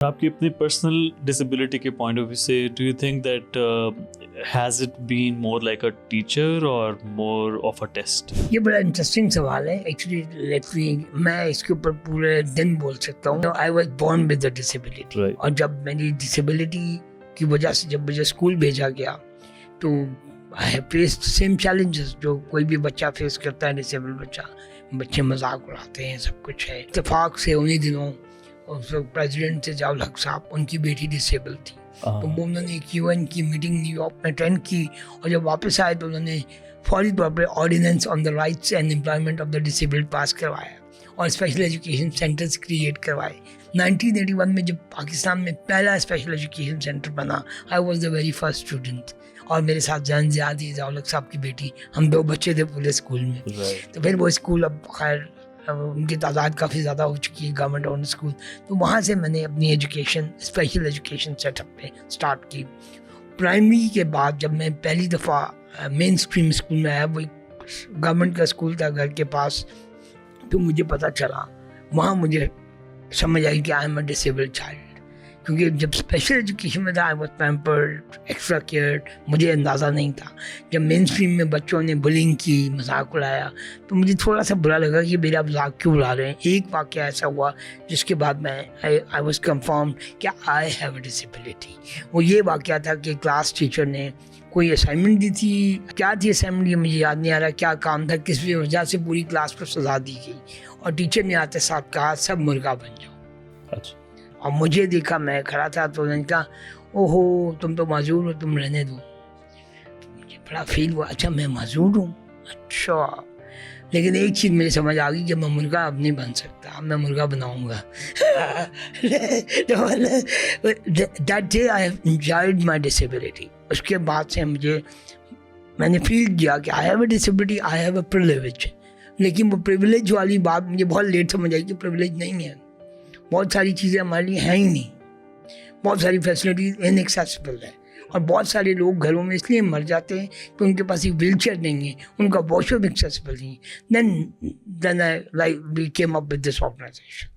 آپ کی اپنی پرسنل ڈسیبلٹی کے پوائنٹ آف ویو سے do you think that has it been more like a teacher اور مور آف اے ٹیسٹ؟ یہ بڑا انٹرسٹنگ سوال ہے ایکچولی. میں اس کے اوپر پورے دن بول سکتا ہوں. I was born with a disability, اور جب میری ڈسیبلٹی کی وجہ سے جب مجھے اسکول بھیجا گیا تو I have faced same challenges جو کوئی بھی بچہ فیس کرتا ہے. ڈسیبل بچے مذاق اڑاتے ہیں، سب کچھ ہے. اتفاق سے انہیں دنوں پریزیڈنٹ تھے ضیاء الحق صاحب، ان کی بیٹی ڈسیبل تھی. تو انہوں نے ایک UN کی میٹنگ نیو یارک میں اٹینڈ کی، اور جب واپس آئے تو انہوں نے فوری طور پر ordinance on the rights and employment of the disabled pass کروایا اور اسپیشل ایجوکیشن سینٹرز کریٹ کروائے. 1981 میں جب پاکستان میں پہلا اسپیشل ایجوکیشن سینٹر بنا، I was the very first student, اور میرے ساتھ جان زیادی ضیاء الحق صاحب کی بیٹی، ہم 2 بچے تھے پورے اسکول میں. تو پھر وہ اسکول اب خیر ان کی تعداد کافی زیادہ ہو چکی ہے، گورنمنٹ اون اسکول. تو وہاں سے میں نے اپنی education special education set up پہ اسٹارٹ کی. پرائمری کے بعد جب میں پہلی دفعہ مین اسٹریم اسکول میں آیا، وہ گورنمنٹ کا اسکول تھا گھر کے پاس، تو مجھے پتہ چلا، وہاں مجھے سمجھ آئی کہ I am a disabled child. کیونکہ جب اسپیشل ایجوکیشن میں تھا I was pampered, extra cared, مجھے اندازہ نہیں تھا. جب مین اسٹریم میں بچوں نے بلنگ کی، مذاق اڑایا، تو مجھے تھوڑا سا برا لگا کہ میرا مذاق کیوں اڑا رہے ہیں. ایک واقعہ ایسا ہوا جس کے بعد میں آئی واز کنفرمڈ کہ آئی ہیو اے ڈسیبلٹی. وہ یہ واقعہ تھا کہ کلاس ٹیچر نے کوئی اسائنمنٹ دی تھی. کیا تھی اسائنمنٹ یہ مجھے یاد نہیں آ رہا، کیا کام تھا، کس وجہ سے پوری کلاس کو سزا دی گئی، اور ٹیچر نے آتے ساتھ کہا سب مرغا بن جاؤ. اچھا. اور مجھے دیکھا، میں کھڑا تھا، تو انہوں نے کہا اوہو تم تو معذور ہو، تم رہنے دو. مجھے بڑا فیل ہوا، اچھا میں معذور ہوں، اچھا. لیکن ایک چیز مجھے سمجھ آ گئی کہ میں مرغا اب نہیں بن سکتا، اب میں مرغا بناؤں گا. That day I have enjoyed my disability. اس کے بعد سے میں نے فیل کیا کہ I have a disability, I have a privilege. لیکن وہ پریولیج والی بات مجھے بہت لیٹ سمجھ آئی کہ پریولیج نہیں ہے. بہت ساری چیزیں ہمارے لیے ہیں ہی نہیں، بہت ساری فیسلٹیز ان ایکسیسیبل ہیں، اور بہت سارے لوگ گھروں میں اس لیے مر جاتے ہیں کہ ان کے پاس ایک ویل چیئر نہیں ہے، ان کا واش روم ایکسیسیبل نہیں ہے. Then I came up with this organization.